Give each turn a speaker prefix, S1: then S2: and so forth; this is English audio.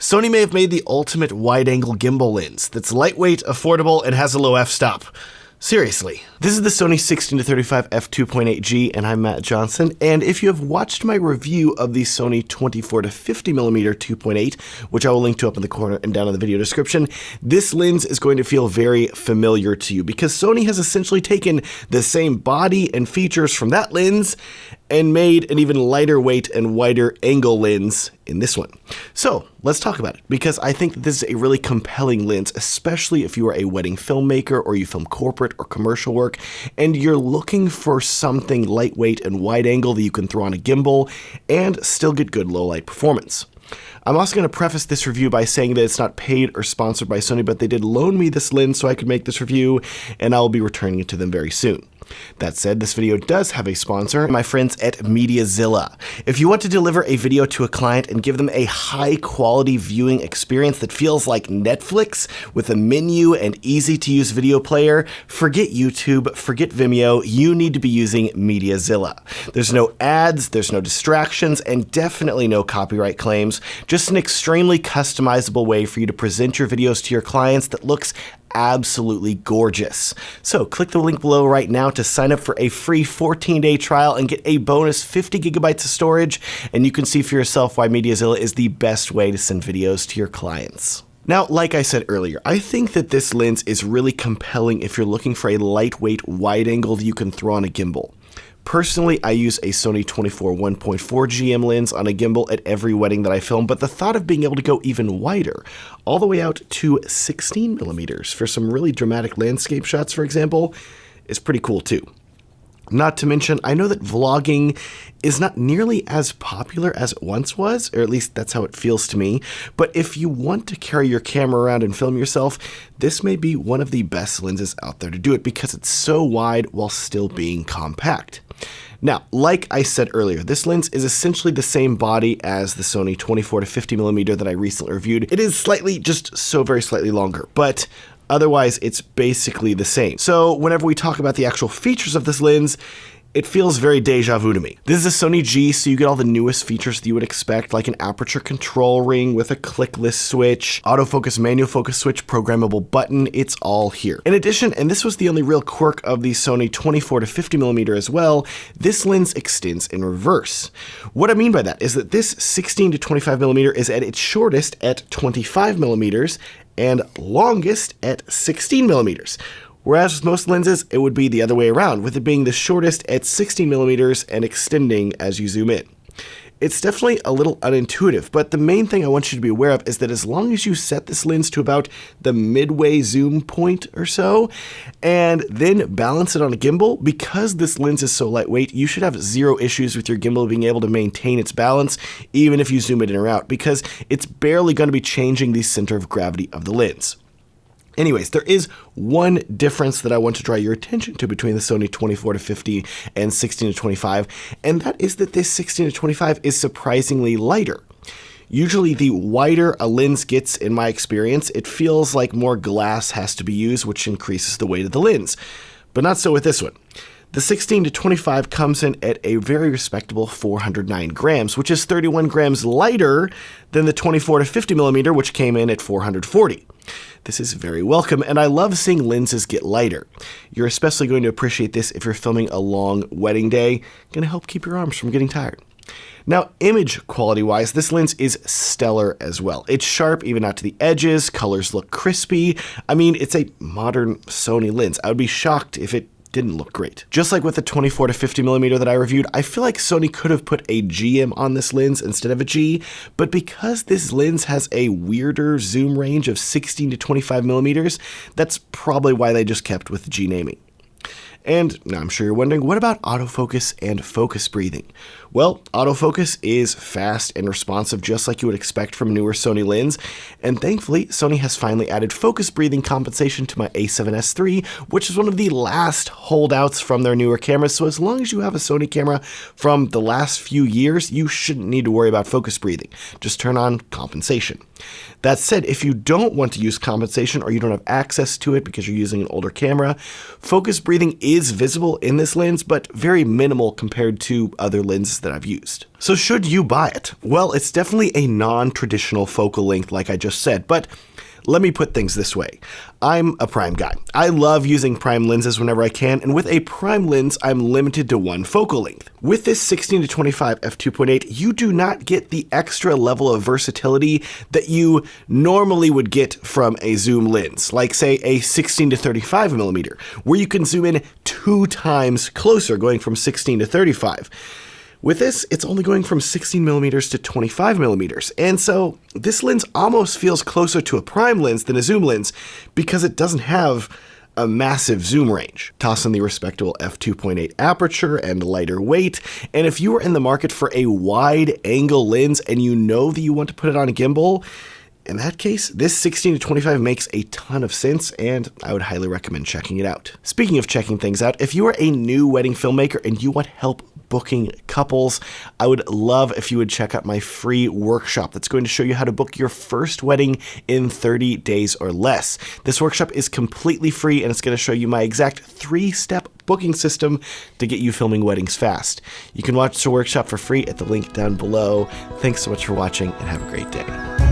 S1: Sony may have made the ultimate wide-angle gimbal lens that's lightweight, affordable, and has a low f-stop. Seriously. This is the Sony 16-35 F2.8 G, and I'm Matt Johnson, and if you have watched my review of the Sony 24-50mm 2.8, which I will link to up in the corner and down in the video description, this lens is going to feel very familiar to you, because Sony has essentially taken the same body and features from that lens and made an even lighter weight and wider angle lens in this one. So let's talk about it, because I think that this is a really compelling lens, especially if you are a wedding filmmaker or you film corporate or commercial work and you're looking for something lightweight and wide angle that you can throw on a gimbal and still get good low light performance. I'm also going to preface this review by saying that it's not paid or sponsored by Sony, but they did loan me this lens so I could make this review, and I'll be returning it to them very soon. That said, this video does have a sponsor, my friends at MediaZilla. If you want to deliver a video to a client and give them a high-quality viewing experience that feels like Netflix with a menu and easy-to-use video player, forget YouTube, forget Vimeo, you need to be using MediaZilla. There's no ads, there's no distractions, and definitely no copyright claims, just an extremely customizable way for you to present your videos to your clients that looks absolutely gorgeous. So click the link below right now to sign up for a free 14-day trial and get a bonus 50 gigabytes of storage, and you can see for yourself why MediaZilla is the best way to send videos to your clients. Now, like I said earlier, I think that this lens is really compelling if you're looking for a lightweight wide angle that you can throw on a gimbal. Personally, I use a Sony 24-1.4 GM lens on a gimbal at every wedding that I film, but the thought of being able to go even wider, all the way out to 16mm for some really dramatic landscape shots, for example, is pretty cool too. Not to mention, I know that vlogging is not nearly as popular as it once was, or at least that's how it feels to me, but if you want to carry your camera around and film yourself, this may be one of the best lenses out there to do it because it's so wide while still being compact. Now, like I said earlier, this lens is essentially the same body as the Sony 24-50mm that I recently reviewed. It is slightly, just so very slightly longer, but otherwise, it's basically the same. So whenever we talk about the actual features of this lens, it feels very deja vu to me. This is a Sony G, so you get all the newest features that you would expect, like an aperture control ring with a clickless switch, autofocus, manual focus switch, programmable button, it's all here. In addition, and this was the only real quirk of the Sony 24-50mm as well, this lens extends in reverse. What I mean by that is that this 16-25mm is at its shortest at 25mm and longest at 16mm. Whereas with most lenses, it would be the other way around, with it being the shortest at 16mm and extending as you zoom in. It's definitely a little unintuitive, but the main thing I want you to be aware of is that as long as you set this lens to about the midway zoom point or so, and then balance it on a gimbal, because this lens is so lightweight, you should have zero issues with your gimbal being able to maintain its balance, even if you zoom it in or out, because it's barely going to be changing the center of gravity of the lens. Anyways, there is one difference that I want to draw your attention to between the Sony 24-50 and 16-25, and that is that this 16-25 is surprisingly lighter. Usually the wider a lens gets, in my experience, it feels like more glass has to be used, which increases the weight of the lens. But not so with this one. The 16-25 comes in at a very respectable 409 grams, which is 31 grams lighter than the 24-50mm, which came in at 440. This is very welcome, and I love seeing lenses get lighter. You're especially going to appreciate this if you're filming a long wedding day. Going to help keep your arms from getting tired. Now, image quality-wise, this lens is stellar as well. It's sharp even out to the edges, colors look crispy. I mean, it's a modern Sony lens. I would be shocked if it didn't look great. Just like with the 24-50mm that I reviewed, I feel like Sony could have put a GM on this lens instead of a G, but because this lens has a weirder zoom range of 16-25mm, that's probably why they just kept with the G naming. And now I'm sure you're wondering, what about autofocus and focus breathing? Well, autofocus is fast and responsive just like you would expect from a newer Sony lens, and thankfully Sony has finally added focus breathing compensation to my a7S III, which is one of the last holdouts from their newer cameras, so as long as you have a Sony camera from the last few years, you shouldn't need to worry about focus breathing. Just turn on compensation. That said, if you don't want to use compensation or you don't have access to it because you're using an older camera, focus breathing is visible in this lens, but very minimal compared to other lenses lens that I've used. So should you buy it? Well, it's definitely a non-traditional focal length like I just said, but let me put things this way. I'm a prime guy. I love using prime lenses whenever I can, and with a prime lens, I'm limited to one focal length. With this 16-25 f2.8, you do not get the extra level of versatility that you normally would get from a zoom lens, like say a 16-35mm, where you can zoom in 2 times closer, going from 16 to 35. With this, it's only going from 16mm to 25mm, and so this lens almost feels closer to a prime lens than a zoom lens because it doesn't have a massive zoom range. Toss in the respectable f2.8 aperture and lighter weight, and if you are in the market for a wide-angle lens and you know that you want to put it on a gimbal, in that case, this 16-25 makes a ton of sense, and I would highly recommend checking it out. Speaking of checking things out, if you are a new wedding filmmaker and you want help booking couples, I would love if you would check out my free workshop that's going to show you how to book your first wedding in 30 days or less. This workshop is completely free, and it's going to show you my exact 3-step booking system to get you filming weddings fast. You can watch the workshop for free at the link down below. Thanks so much for watching, and have a great day.